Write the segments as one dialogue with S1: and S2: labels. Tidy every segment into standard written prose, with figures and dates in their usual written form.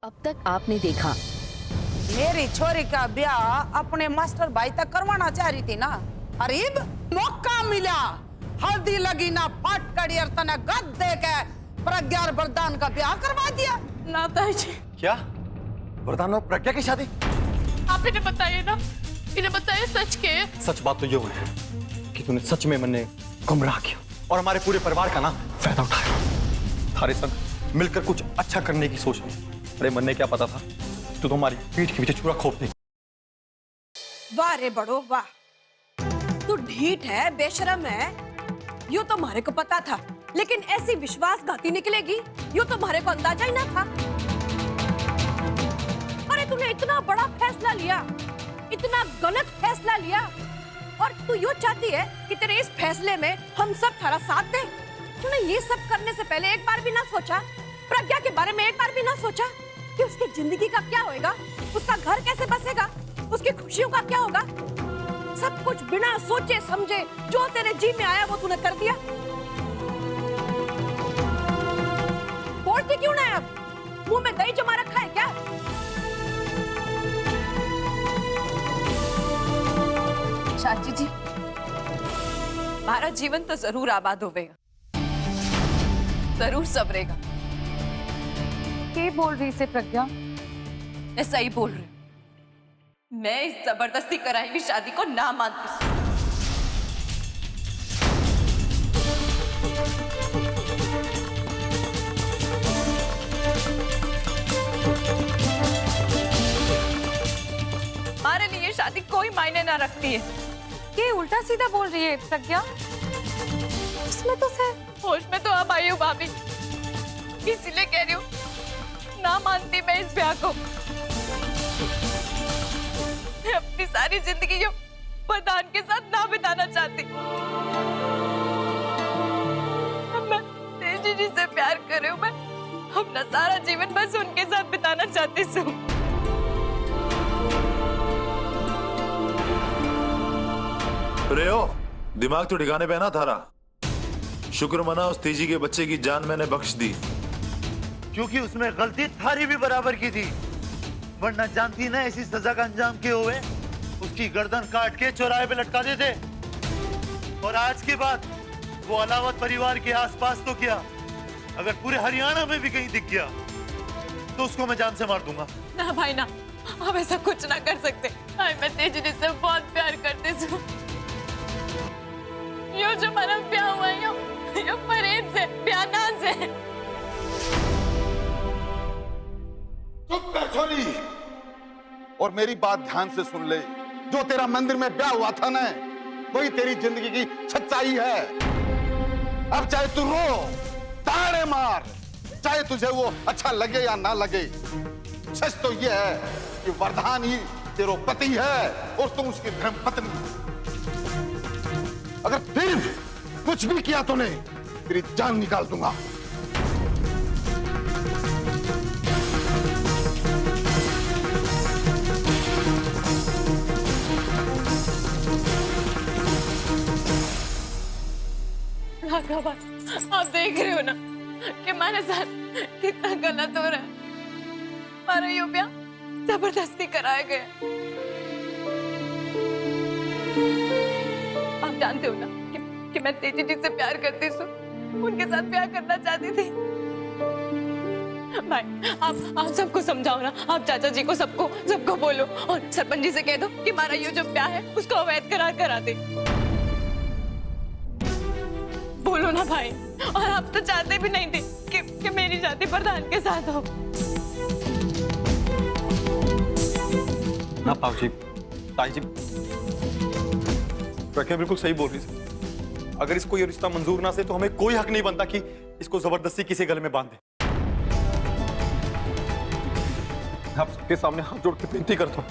S1: अब तक आपने देखा।
S2: मेरी छोरी का ब्याह अपने मास्टर भाई तक करवाना चाह रही थी ना, अरीब मौका मिला, हल्दी लगी ना फटकड़ी और तना गद दे के प्रज्ञा और वरदान का ब्याह करवा दिया।
S3: ना ताई जी,
S4: क्या वरदान और प्रज्ञा की शादी?
S3: आप इन्हें बताइए ना, इन्हें बताइए सच के।
S4: सच बात तो ये है कि तूने सच में मन्ने गुमराह किया और हमारे पूरे परिवार का ना फायदा उठाया। थारे संग मिलकर कुछ अच्छा करने की सोच में। अरे मन्ने क्या पता था तू तो हमारी पीठ के पीछे चूरा खोप दे।
S5: वाह रे बड़ो वाह, तू ढीठ है, बेशरम है, यूं तो हमारे को पता था, लेकिन ऐसी विश्वासघाती निकलेगी यूं तो हमारे को अंदाजा ही ना था। अरे तूने इतना बड़ा फैसला लिया, इतना गलत फैसला लिया, और तू यूं चाहती है कि तेरे इस फैसले में हम सब थारा साथ दें। तूने ये सब करने से पहले एक बार भी ना सोचा, प्रज्ञा के बारे में एक बार भी ना सोचा कि उसकी जिंदगी का क्या होएगा, उसका घर कैसे बसेगा, उसकी खुशियों का क्या होगा। सब कुछ बिना सोचे समझे जो तेरे जी में आया वो तूने कर दिया। बोलती क्यों ना अब, मुंह में दही जमा रखा है क्या?
S3: चाची जी, हमारा जीवन तो जरूर आबाद होवेगा, जरूर संवरेगा।
S1: क्या बोल रही से प्रज्ञा?
S3: मैं सही बोल रही हूँ। मैं इस जबरदस्ती कराई हुई शादी को ना मानती। हमारे लिए शादी कोई मायने ना रखती है।
S1: ये उल्टा सीधा बोल रही है प्रज्ञा। उसमें तो से
S3: होश में तो अब आई हूँ भाभी, इसीलिए कह रही हूँ ना मानती मैं इस ब्याह को। मैं अपनी सारी जिंदगी ये वरदान के साथ ना बिताना चाहती। मैं तेजी जी से प्यार कर रही हूँ, मैं अपना सारा जीवन बस उनके साथ बिताना चाहती हूँ।
S6: रेयो, दिमाग तो ठिकाने पे है ना थारा? शुक्र मना उस तेजी के बच्चे की जान मैंने बख्श दी,
S7: क्योंकि उसमें गलती थारी भी बराबर की थी, वरना जानती ना ऐसी सजा का अंजाम क्या हुए, उसकी गर्दन काट के चौराहे पे लटका देते। और आज के बाद वो अलावत परिवार के आसपास तो क्या, अगर पूरे हरियाणा में भी कहीं दिख गया तो उसको मैं जान से मार दूंगा।
S3: ना भाई ना, आप ऐसा कुछ ना कर सकते। मैं तेजी जी से बहुत प्यार करती हूँ। यो जो हमारा ब्याह हुआ है, यो परेड से, ब्याह से।
S8: चुप कर छोरी, और मेरी बात ध्यान से सुन ले। जो तेरा मंदिर में ब्याह हुआ था ना, वही तेरी जिंदगी की सच्चाई है। अब चाहे तू रो, ताड़े मार, चाहे तुझे वो अच्छा लगे या ना लगे, सच तो ये है कि वरदान ही तेरा पति है और तुम उसकी धर्म पत्नी। अगर फिर कुछ भी किया तूने, तेरी जान निकाल दूंगा।
S3: आप देख रहे हो ना कि हमारे साथ कितना गलत हो रहा है। हमारा यो ब्याह जबरदस्ती कराया गया। आप जानते हो ना कि मैं तेजी जी से प्यार करती हूँ, उनके साथ प्यार करना चाहती थी। भाई आप सबको समझाओ ना, आप चाचा जी को सबको बोलो, और सरपंच जी से कह दो कि हमारा ये जो ब्याह है उसको अवैध करार करा दे। बोलो ना भाई। और आप तो चाहते भी नहीं थे कि मेरी शादी प्रधान के साथ हो।
S4: ना पाव जी, ताई जी, प्रज्ञा बिल्कुल सही बोल रही है। अगर इसको ये रिश्ता मंजूर ना से तो हमें कोई हक नहीं बनता कि इसको जबरदस्ती किसी गले में बांध दे। आप सबके सामने हाथ जोड़ के विनती करता हूं,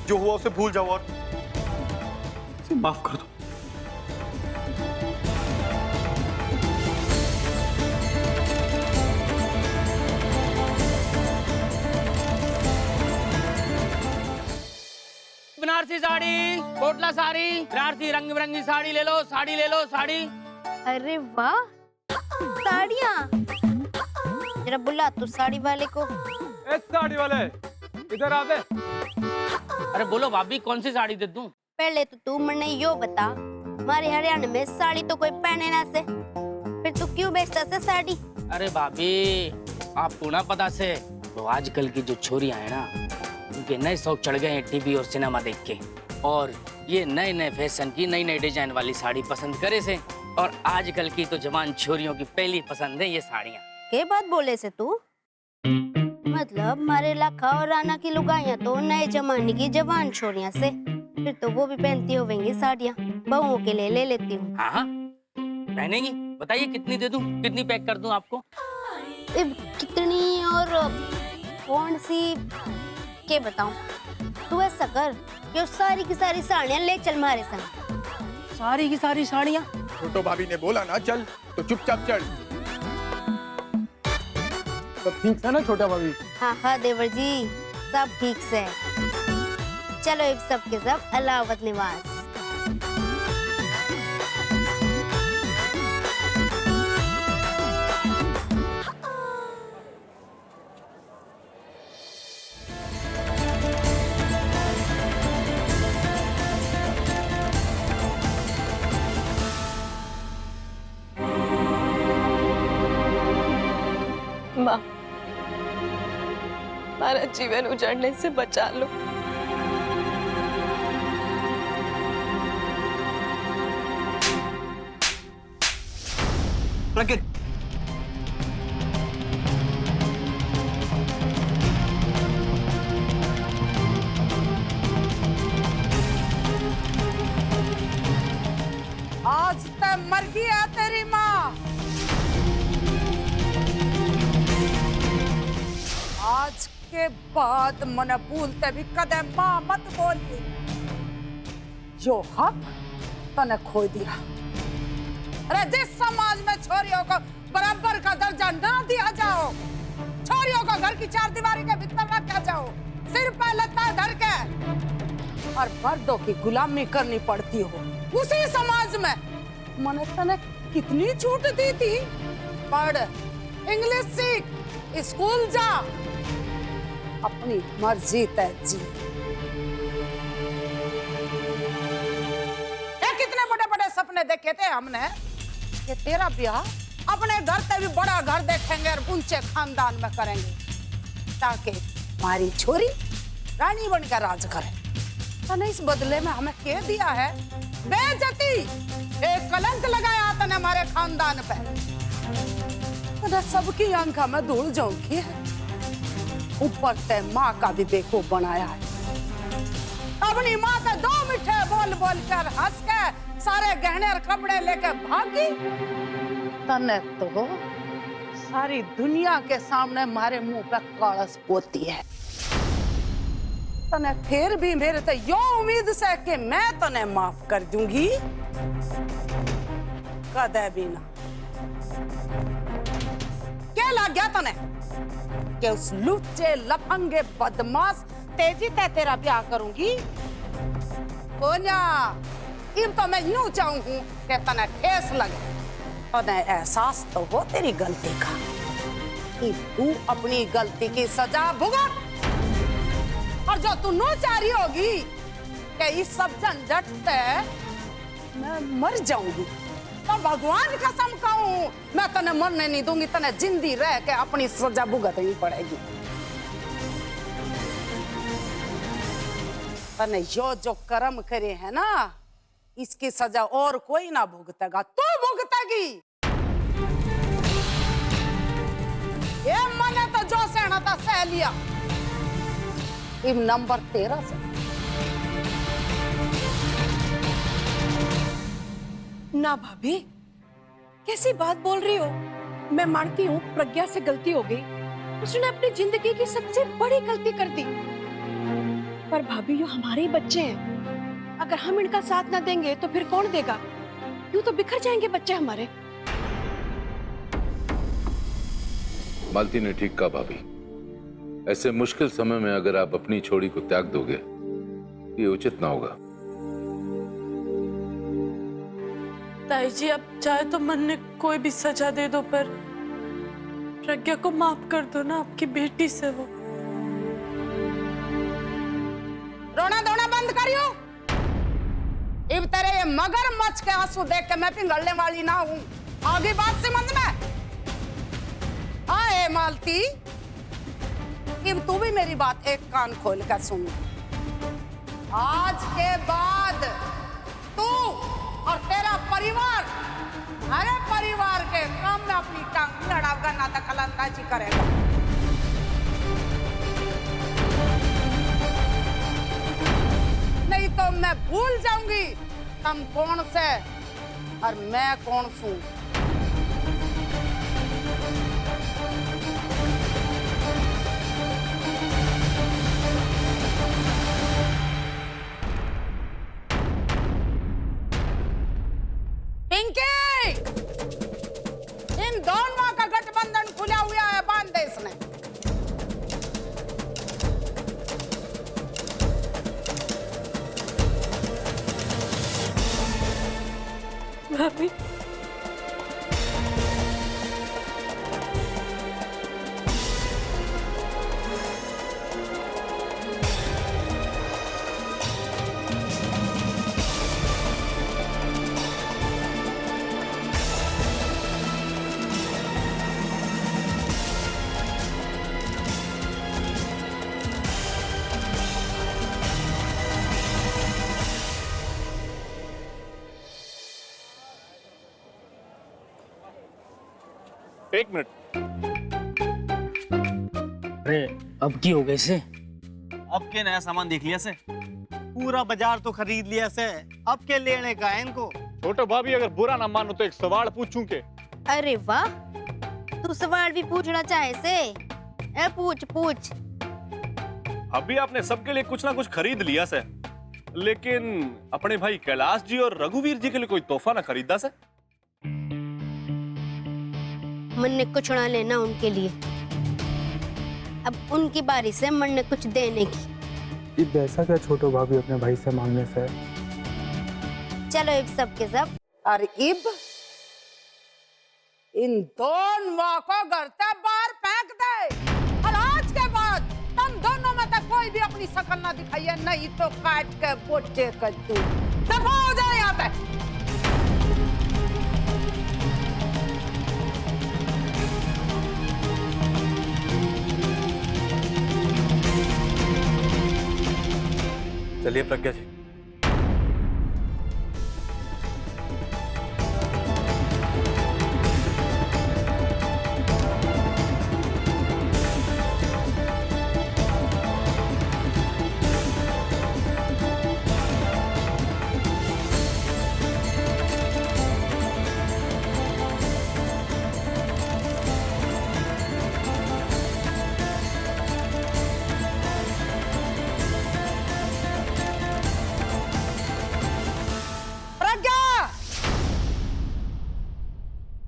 S4: जो हुआ उसे भूल जाओ और इसे माफ कर दो।
S9: बनारसी साड़ी, कोटला साड़ी, बनारसी रंग बिरंगी साड़ी ले लो, साड़ी।
S10: अरे वाह, साड़ियाँ जरा बुला तू साड़ी वाले को।
S11: ए साड़ी वाले इधर आ दे।
S9: अरे बोलो भाभी, कौन सी साड़ी दे दूं?
S10: पहले तो तू मने यो बता, हमारे हरियाणा में साड़ी तो कोई पहने ना से, फिर तू क्यों बेचता से साड़ी?
S9: अरे भाभी, आपको ना पता से तो आजकल की जो छोरियां हैं ना, उनके नए शौक चढ़ गए हैं टीवी और सिनेमा देख के, और ये नए नए फैशन की नई नई डिजाइन वाली साड़ी पसंद करे से। और आजकल की तो जवान छोरियों की पहली पसंद है ये साड़ियाँ।
S10: के बात बोले से तू? मतलब मारे लाखा और राना की लुगाइयां तो नए जमाने की जवान छोरियां से, फिर तो वो भी पहनती होंगी साड़ियाँ। बहुओं के लिए ले लेती हूँ।
S9: हाँ हाँ पहनेंगी, बताइए कितनी दे दूं, कितनी पैक कर दूं आपको?
S10: कितनी और कौन सी के बताऊं? तू ऐसा कर, ये सारी की सारी साड़ियाँ ले चल हमारे संग।
S9: सारी की सारी साड़ियाँ?
S11: छोटो भाभी ने बोला ना चल, तो चुपचाप चल। तो ठीक है ना छोटा भाभी?
S10: हाँ हाँ देवर जी, सब ठीक से। चलो एक सब के सब अलावत निवास।
S3: माँ, मारा जीवन उजड़ने से बचा लो।
S4: प्रज्ञा,
S2: आज तक मर गया तेरी माँ। आज के बाद मन भूलते भी कदम माँ मत बोलिए। जो हक तने खो दिया। अरे जिस समाज में छोरियों को बराबर का दर्जा ना दिया जाओ, छोरियों को घर की चार दीवारी के भीतर रखा जाओ, सिर पे लत्ता धर के और मर्दों की गुलामी करनी पड़ती हो, उसी समाज में मैंने तने कितनी छूट दी थी। पढ़, इंग्लिश सीख, स्कूल जा, अपनी मर्जी तय जी। कितने बड़े बड़े सपने देखे थे हमने कि तेरा ब्याह अपने घर से भी बड़ा घर देखेंगे और ऊंचे खानदान में करेंगे, ताकि हमारी छोरी रानी बनकर राज करे। तने इस बदले में हमें कह दिया है बेइज्जती, एक कलंक लगाया तने हमारे खानदान पे। तने सबकी आंखों में धूल झोंकी है, ऊपर से माँ का भी बेवकूफ बनाया है। अपनी माँ से दो मिठे बोल बोल कर हंस के सारे गहने और कपड़े लेकर भागी। तने तो सारी दुनिया के सामने मारे मुंह पे कलश पोती है। तने फिर भी मेरे से यो उम्मीद से कि मैं तने माफ कर दूंगी, कदे भी ना। क्या लग गया तने कि उस लुच्चे लफंगे बदमाश तेजी ते तेरा ब्याह करूंगी? कोन्या, इब तो मैं यूं चाहूंगी कि तने ठेस लगे, तने एहसास तो हो तेरी गलती का, कि तू अपनी गलती की सजा भुगत। और जो तू नो चाह रही होगी कि इस सब झंझट से मैं मर जाऊंगी, तो भगवान कसम कहूं मैं तने मरने नहीं दूंगी, तने जिंदी रह के अपनी सजा भुगतनी पड़ेगी। तने जो कर्म करे है ना, इसकी सजा और कोई ना भुगतेगा, तू भुगतेगी। ये मैंने तो जो सहना था सह लिया, इब नंबर 13 से।
S5: ना भाभी, कैसी बात बोल रही हो? मैं मानती हूँ प्रज्ञा से गलती हो गई, उसने अपनी जिंदगी की सबसे बड़ी गलती कर दी, पर भाभी ये हमारे ही बच्चे हैं, अगर हम इनका साथ ना देंगे तो फिर कौन देगा? यूं तो बिखर जाएंगे बच्चे हमारे।
S6: मालती ने ठीक कहा भाभी, ऐसे मुश्किल समय में अगर आप अपनी छोड़ी को त्याग दोगे, ये उचित ना होगा।
S3: ताई जी, अब चाहे तो मन ने कोई भी सजा दे दो, पर प्रज्ञा को माफ कर दो ना, आपकी बेटी से वो।
S2: रोना धोना बंद करियो। इब तेरे ये मगरमच्छ के आंसू देख के मैं पिघलने वाली ना हूं। आगे बात से मन में। हाँ मालती, इब तू भी मेरी बात एक कान खोल कर सुन। आज के बाद तू और तेरा परिवार, हरे परिवार के काम में अपनी टांग लड़ाकर ना दखलंदाजी करेगा। नहीं तो मैं भूल जाऊंगी तुम कौन से और मैं कौन सू। पिंकी, इन दोनों का गठबंधन खुला हुआ है, बांध दे इसने।
S3: भाभी,
S11: एक मिनट।
S9: अरे अब की हो गए से?
S12: अब के नया सामान देख लिया से, पूरा बाजार तो खरीद लिया से, अब के लेने का है इनको।
S11: छोटे भाभी अगर बुरा ना मानो तो एक सवाल पूछूं के?
S10: अरे वाह, तू सवाल भी पूछना चाहे से? ए पूछ पूछ।
S11: अभी आपने सबके लिए कुछ ना कुछ खरीद लिया से, लेकिन अपने भाई कैलाश जी और रघुवीर जी के लिए कोई तोहफा ना खरीदा से?
S10: मन ने कुछ ना लेना उनके लिए, अब उनकी बारी से मन ने कुछ देने की।
S13: इब ऐसा क्या छोटो भाभी अपने भाई से मांगने से?
S10: चलो इब सब के सब।
S2: और इब इन दोनों को घर से बाहर फेंक दे। और आज के बाद तुम दोनों में से कोई भी अपनी शकल ना दिखाइए, नहीं तो काट के बोटे कर दूं। दफा हो जाए यहाँ पे।
S4: चलिए प्रज्ञा जी।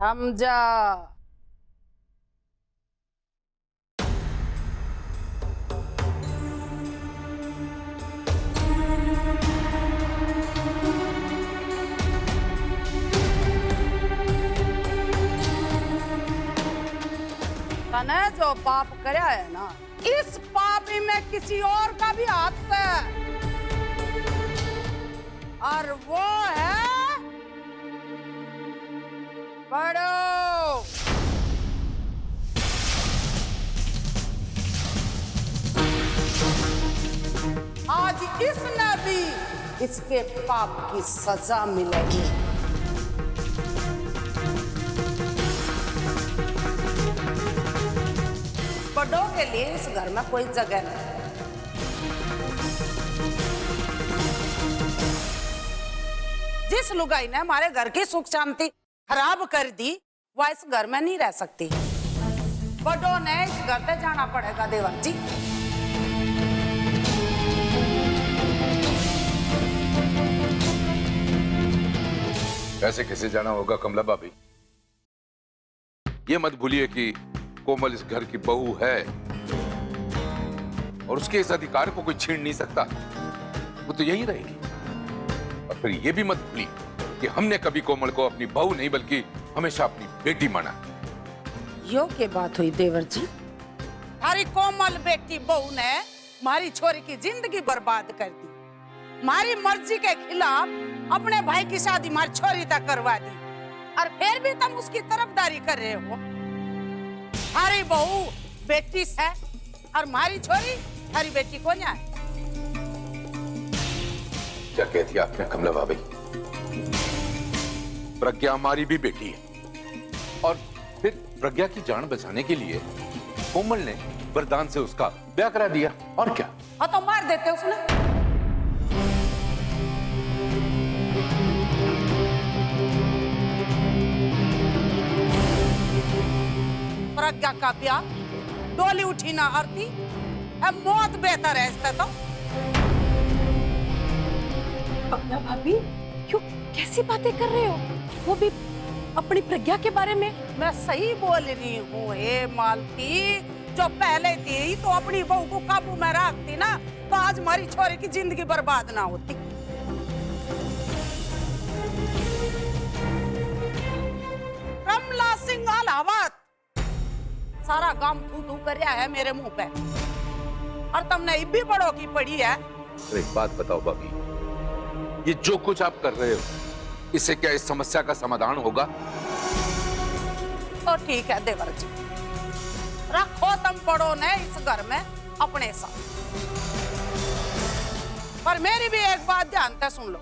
S2: समझा? तने जो पाप करया है ना, इस पापी में किसी और का भी हाथ है, और वो है बड़ो। आज इसने भी इसके पाप की सजा मिलेगी। बड़ों के लिए इस घर में कोई जगह नहीं। जिस लुगाई ने हमारे घर की सुख शांति खराब कर दी, वह इस घर में नहीं रह सकती। बड़ों ने इस घर से जाना पड़ेगा देवर जी।
S6: कैसे कैसे जाना होगा कमला भाभी? ये मत भूलिए कि कोमल इस घर की बहू है और उसके इस अधिकार को कोई छीन नहीं सकता। वो तो यही रहेगी। और फिर ये भी मत भूलिए कि हमने कभी कोमल को अपनी बहू नहीं बल्कि हमेशा अपनी बेटी माना।
S2: यो के बात हुई देवर जी? हमारी कोमल बेटी बहू ने मारी छोरी की जिंदगी बर्बाद कर दी। मारी मर्जी के खिलाफ अपने भाई की शादी मारी छोरी तक करवा दी, और फिर भी तुम उसकी तरफदारी कर रहे हो। हमारी बहू बेटी से और मारी छोरी हरी बेटी को न्याय।
S6: क्या कह दिया आपने कमला भाभी? प्रज्ञा हमारी भी बेटी है, और फिर प्रज्ञा की जान बचाने के लिए कोमल ने वरदान से उसका ब्याह करा दिया, और क्या?
S2: हाँ तो मार देते उसने। प्रज्ञा का ब्याह डोली उठी ना आरती, अब मौत बेहतर है इससे तो।
S5: कमला भाभी क्यों कैसी बातें कर रहे हो? वो भी अपनी प्रज्ञा के बारे में।
S2: मैं सही बोल रही हूँ हे मालती, जो पहले थी तो अपनी बहू को काबू में रखती ना, तो आज हमारी छोरी की जिंदगी बर्बाद ना होती। कमला सिंह अलावत सारा गांव थू थू कर रहा है मेरे मुंह पे, और तुमने इब्बी बड़ों की पड़ी है।
S6: एक बात बताओ भाभी, ये जो कुछ आप कर रहे हो, इससे क्या इस समस्या का समाधान होगा?
S2: तो ठीक है देवर जी, रखो तुम बड़ों ने इस घर में अपने साथ, पर मेरी भी एक बात ध्यान से सुन लो,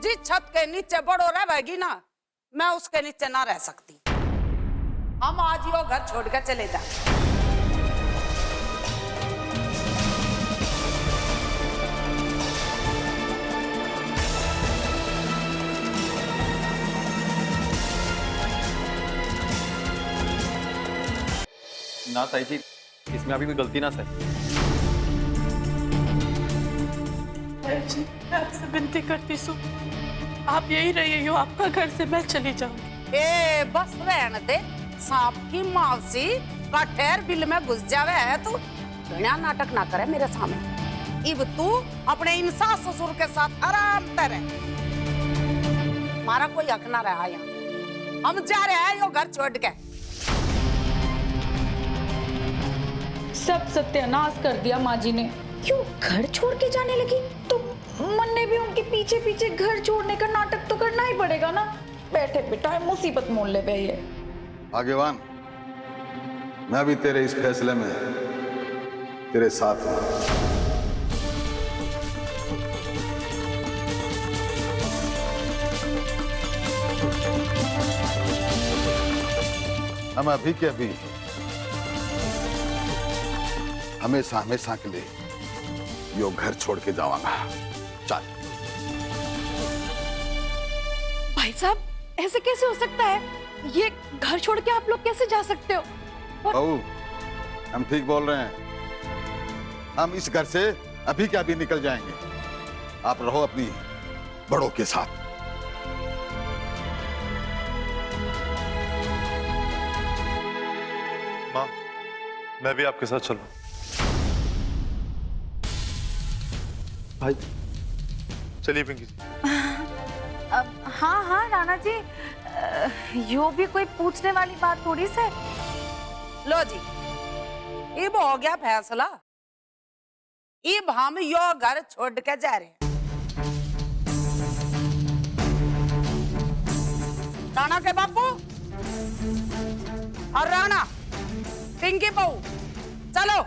S2: जिस छत के नीचे बड़ो रहेगी ना, मैं उसके नीचे ना रह सकती। हम आज यो घर छोड़ कर चले जाए।
S4: ना ताई जी, इसमें अभी भी गलती ना सही।
S3: जी, मैं आपसे विनती करती हूँ, आप यही रहिए हो, आपका घर से मैं चली जाऊंगी।
S2: ए बस रहने दे, सांप की मौसी का ठहर बिल में घुस जावे है तू। बिना नाटक ना करे मेरे सामने। इब तू अपने इन सास ससुर के साथ आराम से रह, हमारा कोई हक ना रहा यहाँ। हम जा रहे हैं यो घर छोड़ के।
S1: सब सत्यानाश कर दिया माँ जी ने। क्यों घर छोड़ के जाने लगी? तो मन ने भी उनके पीछे पीछे घर छोड़ने का नाटक तो करना ही पड़ेगा ना। बैठे बिठाए मुसीबत मोल ले गई है।
S8: आगेवान, मैं भी तेरे इस फैसले में तेरे साथ हूं। हम अभी के अभी हमेशा हमेशा के लिए यो घर छोड़ के जाऊंगा। चल।
S5: भाई साहब, ऐसे कैसे हो सकता है? ये घर छोड़ के आप लोग कैसे जा सकते हो?
S8: बहू, हम ठीक बोल रहे हैं। हम इस घर से अभी के अभी निकल जाएंगे। आप रहो अपनी बड़ों के साथ।
S11: माँ, मैं भी आपके साथ चलूं।
S4: भाई
S11: चलिए पिंकी जी।
S1: हाँ हाँ राणा जी, यो भी कोई पूछने वाली बात थोड़ी से।
S2: लो जी, इब हो गया फैसला। इब हम यो घर छोड़ के जा रहे हैं। राणा के बापू और राणा, पिंकी बहू, चलो।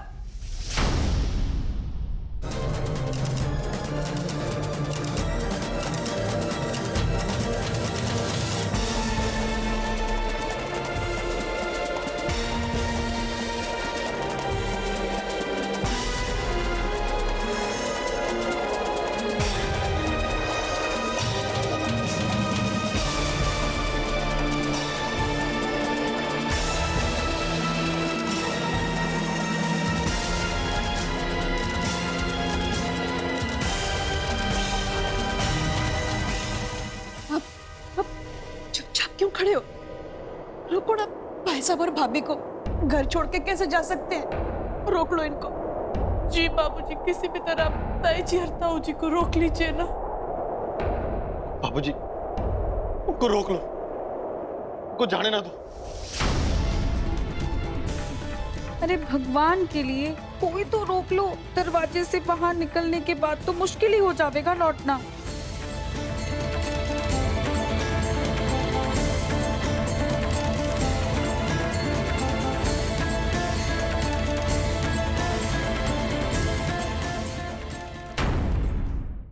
S5: क्यों खड़े हो? रुको ना, भाई साहब और भाभी को घर छोड़ के कैसे जा सकते हैं? रोक लो इनको।
S3: जी बाबूजी, किसी भी तरह ताई जी और ताऊ जी को रोक लीजिए ना।
S11: बाबूजी, उनको रोक लो, उनको जाने ना दो।
S1: अरे भगवान के लिए कोई तो रोक लो, दरवाजे से बाहर निकलने के बाद तो मुश्किल ही हो जाएगा लौटना।